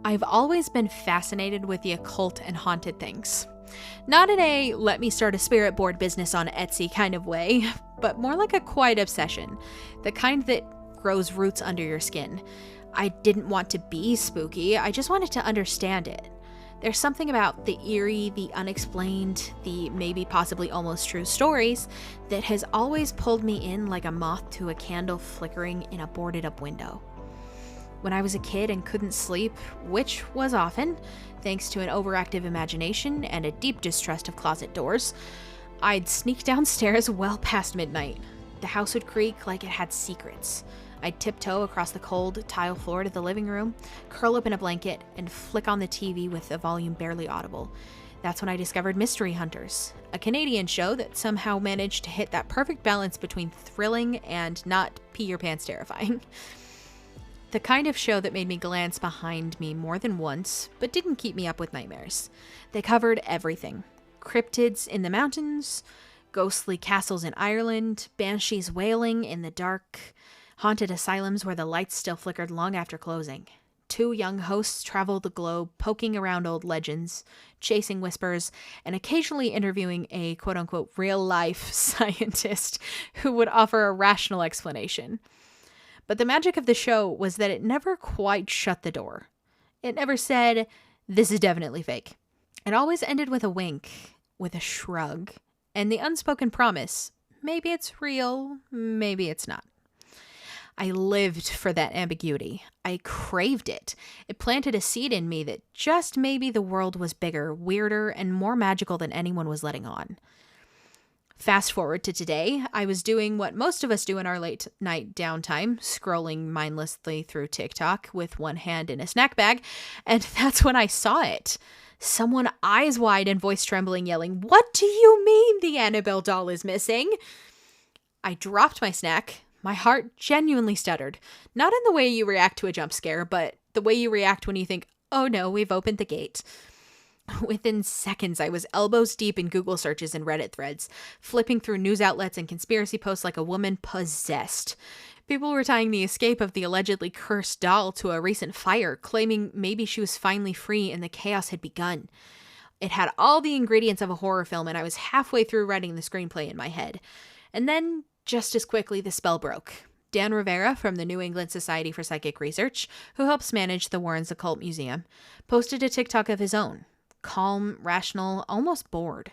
I've always been fascinated with the occult and haunted things. Not in a let me start a spirit board business on Etsy kind of way, but more like a quiet obsession, the kind that grows roots under your skin. I didn't want to be spooky, I just wanted to understand it. There's something about the eerie, the unexplained, the maybe possibly almost true stories that has always pulled me in like a moth to a candle flickering in a boarded up window. When I was a kid and couldn't sleep, which was often, thanks to an overactive imagination and a deep distrust of closet doors, I'd sneak downstairs well past midnight. The house would creak like it had secrets. I'd tiptoe across the cold tile floor to the living room, curl up in a blanket, and flick on the TV with the volume barely audible. That's when I discovered Mystery Hunters, a Canadian show that somehow managed to hit that perfect balance between thrilling and not pee-your-pants terrifying. The kind of show that made me glance behind me more than once, but didn't keep me up with nightmares. They covered everything. Cryptids in the mountains, ghostly castles in Ireland, banshees wailing in the dark, haunted asylums where the lights still flickered long after closing. Two young hosts traveled the globe, poking around old legends, chasing whispers, and occasionally interviewing a quote-unquote real-life scientist who would offer a rational explanation. But the magic of the show was that it never quite shut the door. It never said, "This is definitely fake." It always ended with a wink, with a shrug, and the unspoken promise, maybe it's real, maybe it's not. I lived for that ambiguity. I craved it. It planted a seed in me that just maybe the world was bigger, weirder, and more magical than anyone was letting on. Fast forward to today, I was doing what most of us do in our late night downtime, scrolling mindlessly through TikTok with one hand in a snack bag, and that's when I saw it. Someone eyes wide and voice trembling yelling, "What do you mean the Annabelle doll is missing?" I dropped my snack. My heart genuinely stuttered. Not in the way you react to a jump scare, but the way you react when you think, "Oh no, we've opened the gate." Within seconds, I was elbows deep in Google searches and Reddit threads, flipping through news outlets and conspiracy posts like a woman possessed. People were tying the escape of the allegedly cursed doll to a recent fire, claiming maybe she was finally free and the chaos had begun. It had all the ingredients of a horror film, and I was halfway through writing the screenplay in my head. And then, just as quickly, the spell broke. Dan Rivera from the New England Society for Psychic Research, who helps manage the Warrens Occult Museum, posted a TikTok of his own. Calm, rational, almost bored.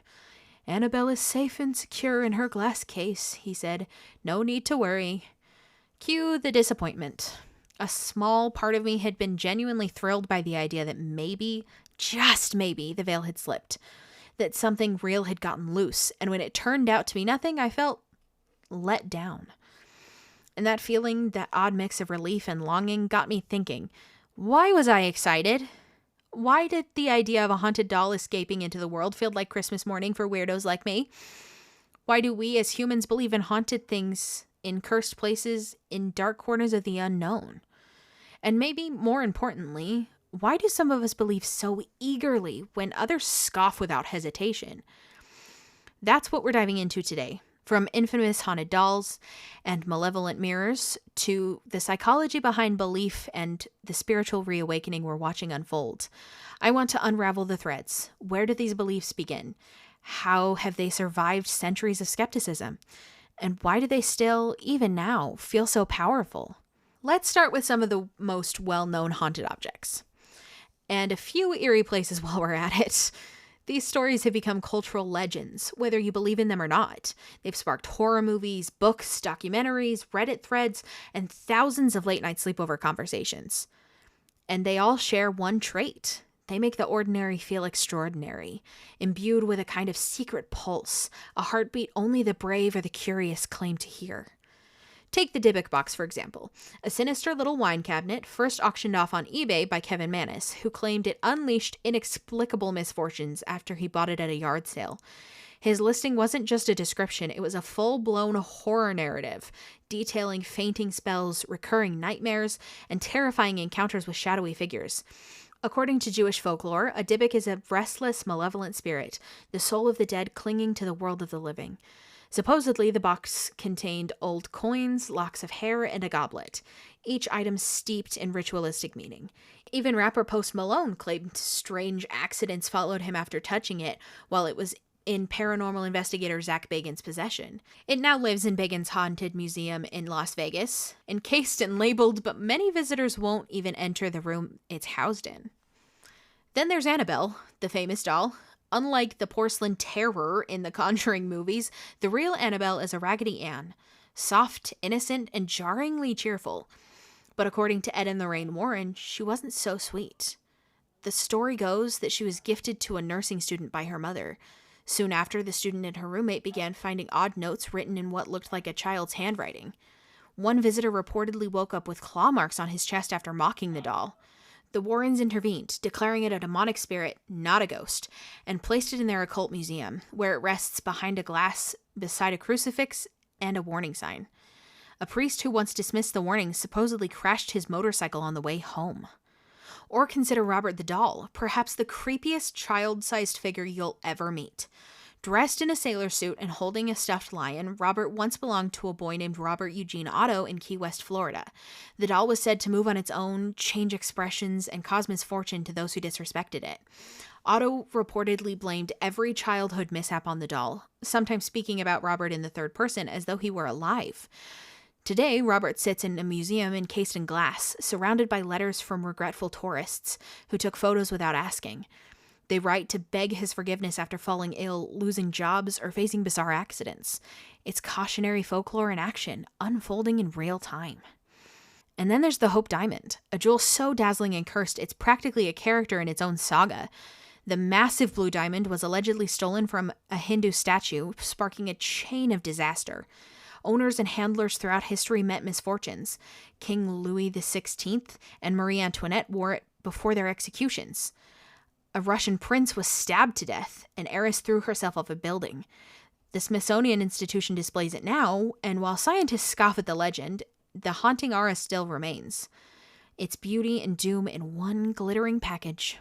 "Annabelle is safe and secure in her glass case," he said. "No need to worry." Cue the disappointment. A small part of me had been genuinely thrilled by the idea that maybe, just maybe, the veil had slipped. That something real had gotten loose, and when it turned out to be nothing, I felt let down. And that feeling, that odd mix of relief and longing, got me thinking, why was I excited? Why did the idea of a haunted doll escaping into the world feel like Christmas morning for weirdos like me? Why do we as humans believe in haunted things, in cursed places, in dark corners of the unknown? And maybe more importantly, why do some of us believe so eagerly when others scoff without hesitation? That's what we're diving into today. From infamous haunted dolls and malevolent mirrors to the psychology behind belief and the spiritual reawakening we're watching unfold. I want to unravel the threads. Where do these beliefs begin? How have they survived centuries of skepticism? And why do they still, even now, feel so powerful? Let's start with some of the most well-known haunted objects. And a few eerie places while we're at it. These stories have become cultural legends, whether you believe in them or not. They've sparked horror movies, books, documentaries, Reddit threads, and thousands of late-night sleepover conversations. And they all share one trait. They make the ordinary feel extraordinary, imbued with a kind of secret pulse, a heartbeat only the brave or the curious claim to hear. Take the Dybbuk box, for example, a sinister little wine cabinet first auctioned off on eBay by Kevin Mannis, who claimed it unleashed inexplicable misfortunes after he bought it at a yard sale. His listing wasn't just a description, it was a full-blown horror narrative, detailing fainting spells, recurring nightmares, and terrifying encounters with shadowy figures. According to Jewish folklore, a Dybbuk is a restless, malevolent spirit, the soul of the dead clinging to the world of the living. Supposedly, the box contained old coins, locks of hair, and a goblet, each item steeped in ritualistic meaning. Even rapper Post Malone claimed strange accidents followed him after touching it while it was in paranormal investigator Zach Bagans' possession. It now lives in Bagans' Haunted Museum in Las Vegas, encased and labeled, but many visitors won't even enter the room it's housed in. Then there's Annabelle, the famous doll. Unlike the porcelain terror in the Conjuring movies, the real Annabelle is a Raggedy Ann, soft, innocent, and jarringly cheerful. But according to Ed and Lorraine Warren, she wasn't so sweet. The story goes that she was gifted to a nursing student by her mother. Soon after, the student and her roommate began finding odd notes written in what looked like a child's handwriting. One visitor reportedly woke up with claw marks on his chest after mocking the doll. The Warrens intervened, declaring it a demonic spirit, not a ghost, and placed it in their occult museum, where it rests behind a glass beside a crucifix and a warning sign. A priest who once dismissed the warning supposedly crashed his motorcycle on the way home. Or consider Robert the Doll, perhaps the creepiest child-sized figure you'll ever meet. Dressed in a sailor suit and holding a stuffed lion, Robert once belonged to a boy named Robert Eugene Otto in Key West, Florida. The doll was said to move on its own, change expressions, and cause misfortune to those who disrespected it. Otto reportedly blamed every childhood mishap on the doll, sometimes speaking about Robert in the third person as though he were alive. Today, Robert sits in a museum encased in glass, surrounded by letters from regretful tourists who took photos without asking. They write to beg his forgiveness after falling ill, losing jobs, or facing bizarre accidents. It's cautionary folklore in action, unfolding in real time. And then there's the Hope Diamond, a jewel so dazzling and cursed it's practically a character in its own saga. The massive blue diamond was allegedly stolen from a Hindu statue, sparking a chain of disaster. Owners and handlers throughout history met misfortunes. King Louis XVI and Marie Antoinette wore it before their executions. A Russian prince was stabbed to death. An heiress threw herself off a building. The Smithsonian Institution displays it now, and while scientists scoff at the legend, the haunting aura still remains. Its beauty and doom in one glittering package.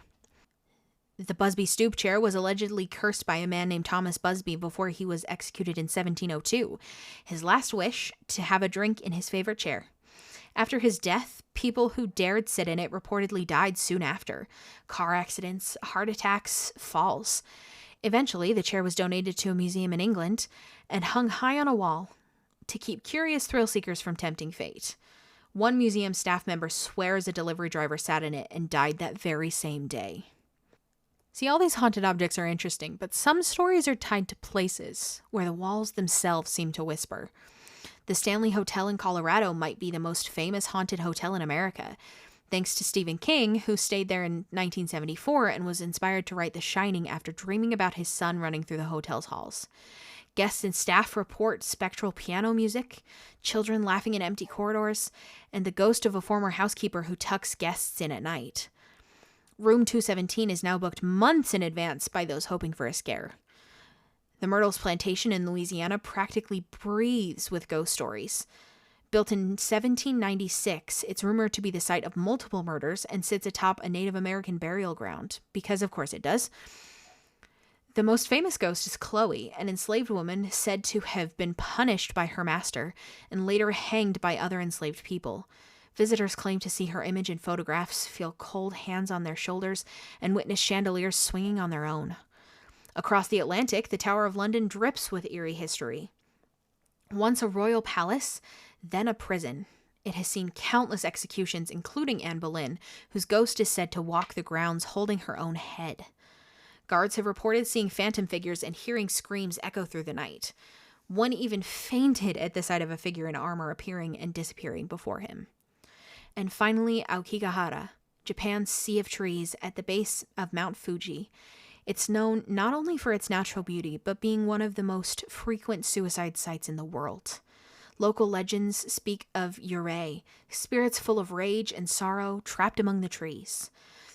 The Busby stoop chair was allegedly cursed by a man named Thomas Busby before he was executed in 1702. His last wish, to have a drink in his favorite chair. After his death, people who dared sit in it reportedly died soon after. Car accidents, heart attacks, falls. Eventually, the chair was donated to a museum in England and hung high on a wall to keep curious thrill seekers from tempting fate. One museum staff member swears a delivery driver sat in it and died that very same day. See, all these haunted objects are interesting, but some stories are tied to places where the walls themselves seem to whisper. The Stanley Hotel in Colorado might be the most famous haunted hotel in America, thanks to Stephen King, who stayed there in 1974 and was inspired to write The Shining after dreaming about his son running through the hotel's halls. Guests and staff report spectral piano music, children laughing in empty corridors, and the ghost of a former housekeeper who tucks guests in at night. Room 217 is now booked months in advance by those hoping for a scare. The Myrtles Plantation in Louisiana practically breathes with ghost stories. Built in 1796, it's rumored to be the site of multiple murders and sits atop a Native American burial ground, because of course it does. The most famous ghost is Chloe, an enslaved woman said to have been punished by her master and later hanged by other enslaved people. Visitors claim to see her image in photographs, feel cold hands on their shoulders, and witness chandeliers swinging on their own. Across the Atlantic, the Tower of London drips with eerie history. Once a royal palace, then a prison, it has seen countless executions, including Anne Boleyn, whose ghost is said to walk the grounds holding her own head. Guards have reported seeing phantom figures and hearing screams echo through the night. One even fainted at the sight of a figure in armor appearing and disappearing before him. And finally, Aokigahara, Japan's sea of trees at the base of Mount Fuji. It's known not only for its natural beauty, but being one of the most frequent suicide sites in the world. Local legends speak of yurei, spirits full of rage and sorrow trapped among the trees.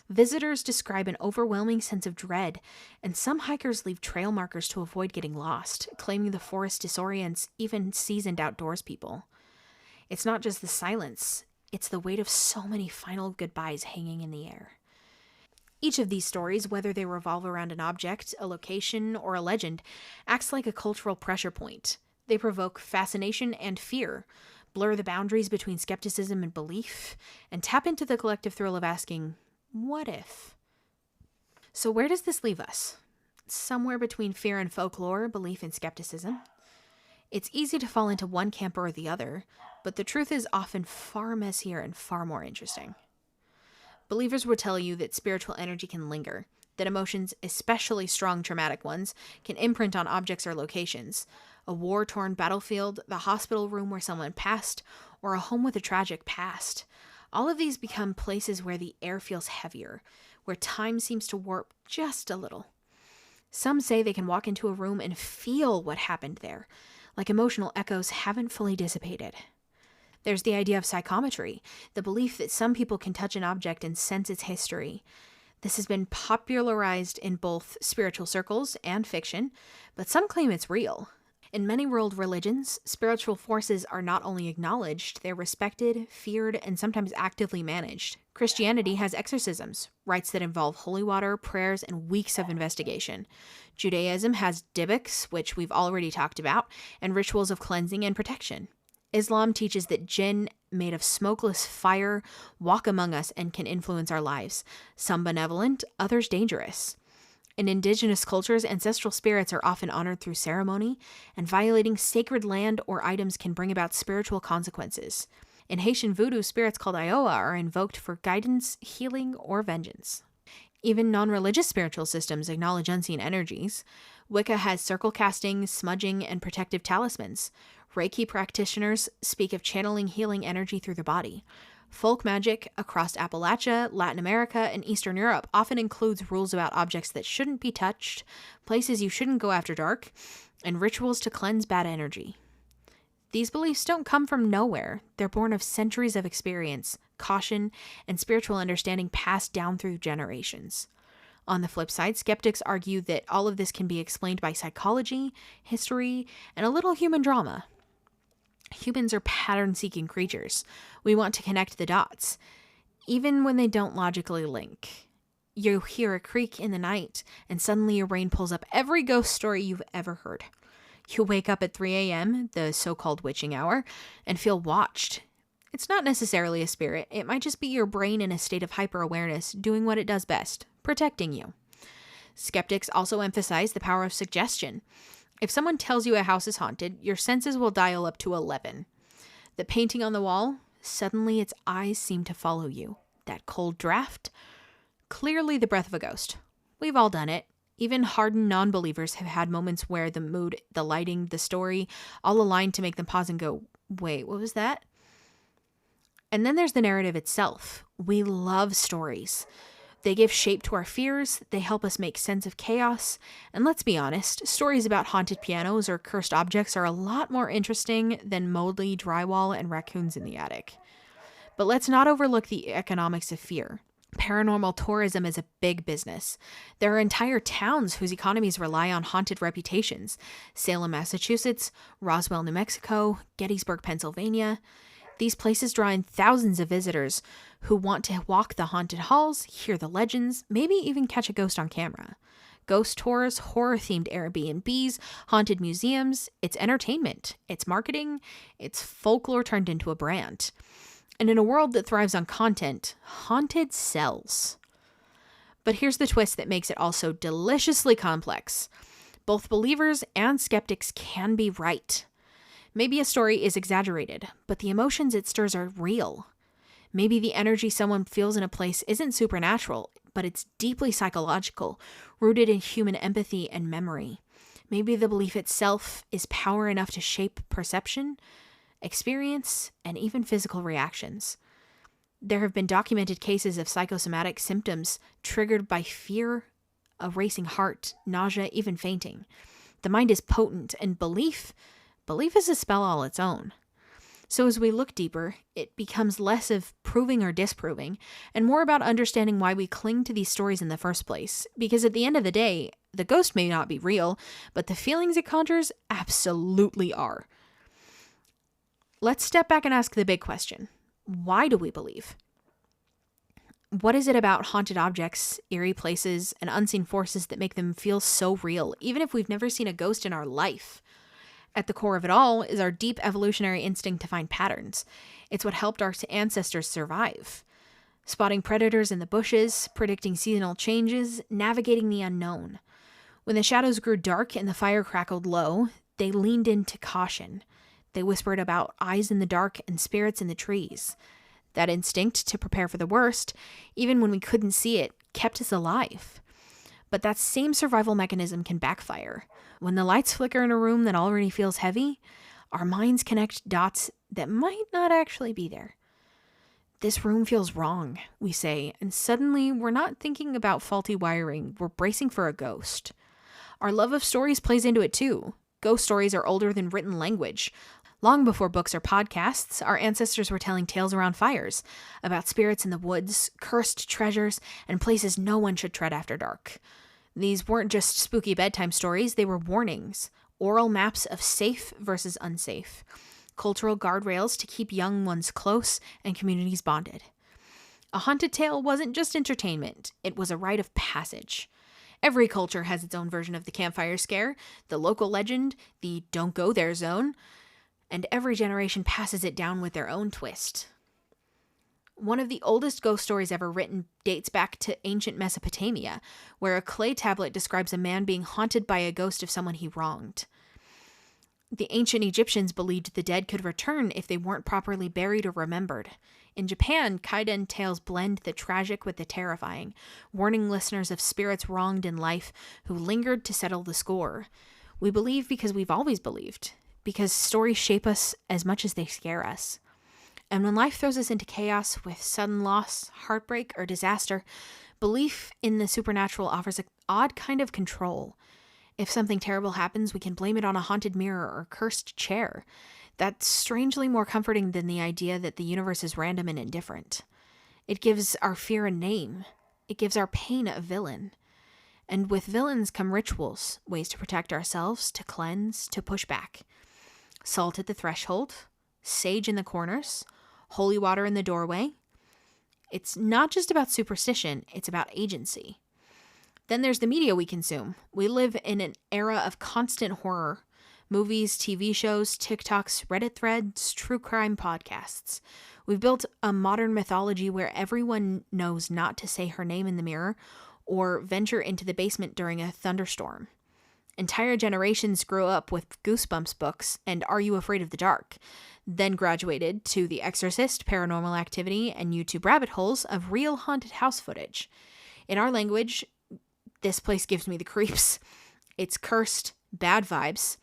Visitors describe an overwhelming sense of dread, and some hikers leave trail markers to avoid getting lost, claiming the forest disorients even seasoned outdoors people. It's not just the silence. It's the weight of so many final goodbyes hanging in the air. Each of these stories, whether they revolve around an object, a location, or a legend, acts like a cultural pressure point. They provoke fascination and fear, blur the boundaries between skepticism and belief, and tap into the collective thrill of asking, What if? So where does this leave us? Somewhere between fear and folklore, belief and skepticism. It's easy to fall into one camp or the other, but the truth is often far messier and far more interesting. Believers will tell you that spiritual energy can linger, that emotions, especially strong traumatic ones, can imprint on objects or locations. A war-torn battlefield, the hospital room where someone passed, or a home with a tragic past. All of these become places where the air feels heavier, where time seems to warp just a little. Some say they can walk into a room and feel what happened there, like emotional echoes haven't fully dissipated. There's the idea of psychometry, the belief that some people can touch an object and sense its history. This has been popularized in both spiritual circles and fiction, but some claim it's real. In many world religions, spiritual forces are not only acknowledged, they're respected, feared, and sometimes actively managed. Christianity has exorcisms, rites that involve holy water, prayers, and weeks of investigation. Judaism has dybbuk, which we've already talked about, and rituals of cleansing and protection. Islam teaches that jinn, made of smokeless fire, walk among us and can influence our lives. Some benevolent, others dangerous. In indigenous cultures, ancestral spirits are often honored through ceremony, and violating sacred land or items can bring about spiritual consequences. In Haitian voodoo, spirits called Iowa are invoked for guidance, healing, or vengeance. Even non-religious spiritual systems acknowledge unseen energies. Wicca has circle casting, smudging, and protective talismans. Reiki practitioners speak of channeling healing energy through the body. Folk magic across Appalachia, Latin America, and Eastern Europe often includes rules about objects that shouldn't be touched, places you shouldn't go after dark, and rituals to cleanse bad energy. These beliefs don't come from nowhere. They're born of centuries of experience, caution, and spiritual understanding passed down through generations. On the flip side, skeptics argue that all of this can be explained by psychology, history, and a little human drama. Humans are pattern-seeking creatures. We want to connect the dots, even when they don't logically link. You hear a creak in the night, and suddenly your brain pulls up every ghost story you've ever heard. You wake up at 3 a.m., the so-called witching hour, and feel watched. It's not necessarily a spirit. It might just be your brain in a state of hyper-awareness, doing what it does best, protecting you. Skeptics also emphasize the power of suggestion. If someone tells you a house is haunted, your senses will dial up to 11. The painting on the wall, suddenly its eyes seem to follow you. That cold draft, clearly the breath of a ghost. We've all done it. Even hardened non-believers have had moments where the mood, the lighting, the story, all aligned to make them pause and go, wait, what was that? And then there's the narrative itself. We love stories. They give shape to our fears, they help us make sense of chaos, and let's be honest, stories about haunted pianos or cursed objects are a lot more interesting than moldy drywall and raccoons in the attic. But let's not overlook the economics of fear. Paranormal tourism is a big business. There are entire towns whose economies rely on haunted reputations. Salem, Massachusetts, Roswell, New Mexico, Gettysburg, Pennsylvania. These places draw in thousands of visitors who want to walk the haunted halls, hear the legends, maybe even catch a ghost on camera. Ghost tours, horror-themed Airbnbs, haunted museums, it's entertainment, it's marketing, it's folklore turned into a brand. And in a world that thrives on content, haunted sells. But here's the twist that makes it all so deliciously complex. Both believers and skeptics can be right. Maybe a story is exaggerated, but the emotions it stirs are real. Maybe the energy someone feels in a place isn't supernatural, but it's deeply psychological, rooted in human empathy and memory. Maybe the belief itself is power enough to shape perception, experience, and even physical reactions. There have been documented cases of psychosomatic symptoms triggered by fear, a racing heart, nausea, even fainting. The mind is potent, and belief is a spell all its own. So as we look deeper, it becomes less of proving or disproving, and more about understanding why we cling to these stories in the first place. Because at the end of the day, the ghost may not be real, but the feelings it conjures absolutely are. Let's step back and ask the big question. Why do we believe? What is it about haunted objects, eerie places, and unseen forces that make them feel so real, even if we've never seen a ghost in our life? At the core of it all is our deep evolutionary instinct to find patterns. It's what helped our ancestors survive. spotting predators in the bushes, predicting seasonal changes, navigating the unknown. When the shadows grew dark and the fire crackled low, they leaned into caution. They whispered about eyes in the dark and spirits in the trees. That instinct to prepare for the worst, even when we couldn't see it, kept us alive. But that same survival mechanism can backfire. When the lights flicker in a room that already feels heavy, our minds connect dots that might not actually be there. This room feels wrong, we say, and suddenly we're not thinking about faulty wiring, we're bracing for a ghost. Our love of stories plays into it too. Ghost stories are older than written language. Long before books or podcasts, our ancestors were telling tales around fires, about spirits in the woods, cursed treasures, and places no one should tread after dark. These weren't just spooky bedtime stories, they were warnings, oral maps of safe versus unsafe, cultural guardrails to keep young ones close and communities bonded. A haunted tale wasn't just entertainment, it was a rite of passage. Every culture has its own version of the campfire scare, the local legend, the don't go there zone, and every generation passes it down with their own twist. One of the oldest ghost stories ever written dates back to ancient Mesopotamia, where a clay tablet describes a man being haunted by a ghost of someone he wronged. The ancient Egyptians believed the dead could return if they weren't properly buried or remembered. In Japan, kaiden tales blend the tragic with the terrifying, warning listeners of spirits wronged in life who lingered to settle the score. We believe because we've always believed, because stories shape us as much as they scare us. And when life throws us into chaos with sudden loss, heartbreak, or disaster, belief in the supernatural offers an odd kind of control. If something terrible happens, we can blame it on a haunted mirror or cursed chair. That's strangely more comforting than the idea that the universe is random and indifferent. It gives our fear a name. It gives our pain a villain. And with villains come rituals, ways to protect ourselves, to cleanse, to push back. Salt at the threshold, sage in the corners, holy water in the doorway. It's not just about superstition, it's about agency. Then there's the media we consume. We live in an era of constant horror. Movies, TV shows, TikToks, Reddit threads, true crime podcasts. We've built a modern mythology where everyone knows not to say her name in the mirror or venture into the basement during a thunderstorm. Entire generations grew up with Goosebumps books and Are You Afraid of the Dark, then graduated to The Exorcist, Paranormal Activity, and YouTube rabbit holes of real haunted house footage. In our language, this place gives me the creeps. It's cursed, bad vibes.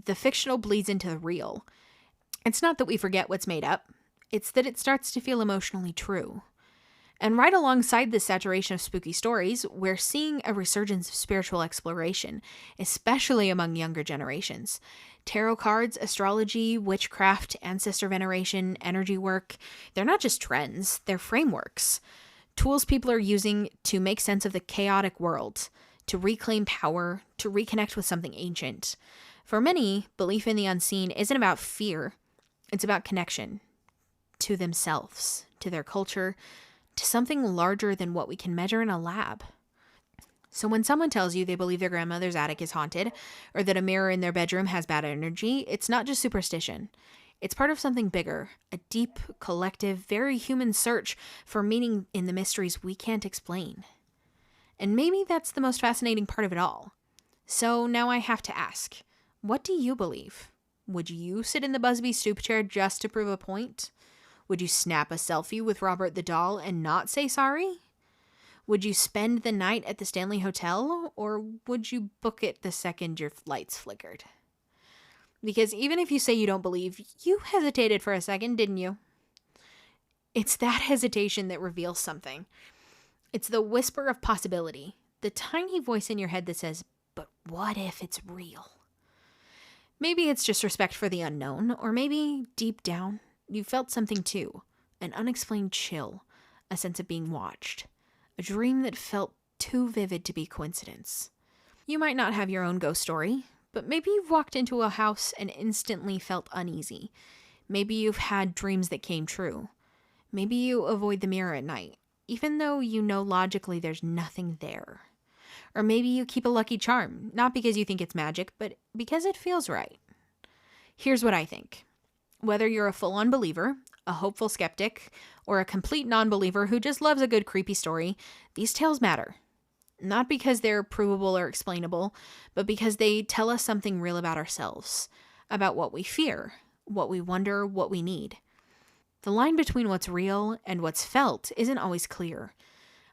The fictional bleeds into the real. It's not that we forget what's made up. It's that it starts to feel emotionally true. And right alongside this saturation of spooky stories, we're seeing a resurgence of spiritual exploration, especially among younger generations. Tarot cards, astrology, witchcraft, ancestor veneration, energy work, they're not just trends, they're frameworks. Tools people are using to make sense of the chaotic world, to reclaim power, to reconnect with something ancient. For many, belief in the unseen isn't about fear, it's about connection to themselves, to their culture, to something larger than what we can measure in a lab. So when someone tells you they believe their grandmother's attic is haunted, or that a mirror in their bedroom has bad energy, it's not just superstition. It's part of something bigger, a deep, collective, very human search for meaning in the mysteries we can't explain. And maybe that's the most fascinating part of it all. So now I have to ask, what do you believe? Would you sit in the Busby stoop chair just to prove a point? Would you snap a selfie with Robert the Doll and not say sorry? Would you spend the night at the Stanley Hotel, or would you book it the second your lights flickered? Because even if you say you don't believe, you hesitated for a second, didn't you? It's that hesitation that reveals something. It's the whisper of possibility, the tiny voice in your head that says, but what if it's real? Maybe it's just respect for the unknown, or maybe deep down, you felt something too, an unexplained chill, a sense of being watched, a dream that felt too vivid to be coincidence. You might not have your own ghost story, but maybe you've walked into a house and instantly felt uneasy. Maybe you've had dreams that came true. Maybe you avoid the mirror at night, even though you know logically there's nothing there. Or maybe you keep a lucky charm, not because you think it's magic, but because it feels right. Here's what I think. Whether you're a full-on believer, a hopeful skeptic, or a complete non-believer who just loves a good creepy story, these tales matter. Not because they're provable or explainable, but because they tell us something real about ourselves, about what we fear, what we wonder, what we need. The line between what's real and what's felt isn't always clear.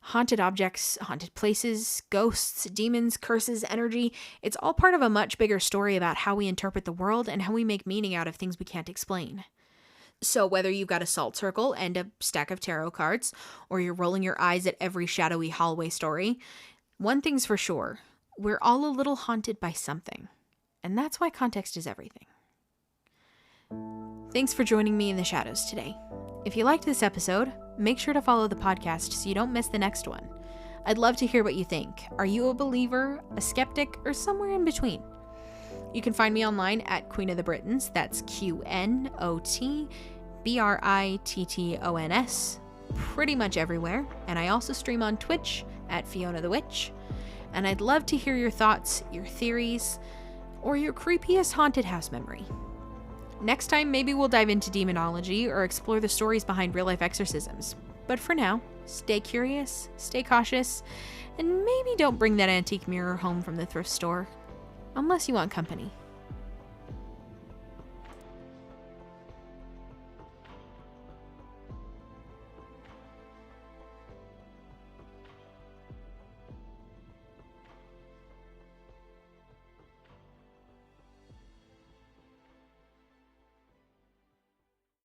Haunted objects, haunted places, ghosts, demons, curses, energy, it's all part of a much bigger story about how we interpret the world and how we make meaning out of things we can't explain. So whether you've got a salt circle and a stack of tarot cards, or you're rolling your eyes at every shadowy hallway story, one thing's for sure, we're all a little haunted by something. And that's why context is everything. Thanks for joining me in the shadows today. If you liked this episode, make sure to follow the podcast so you don't miss the next one. I'd love to hear what you think. Are you a believer, a skeptic, or somewhere in between? You can find me online at Queen of the Britons. That's QNOTBRITTONS. Pretty much everywhere. And I also stream on Twitch at Fiona the Witch. And I'd love to hear your thoughts, your theories, or your creepiest haunted house memory. Next time, maybe we'll dive into demonology or explore the stories behind real-life exorcisms. But for now, stay curious, stay cautious, and maybe don't bring that antique mirror home from the thrift store. Unless you want company.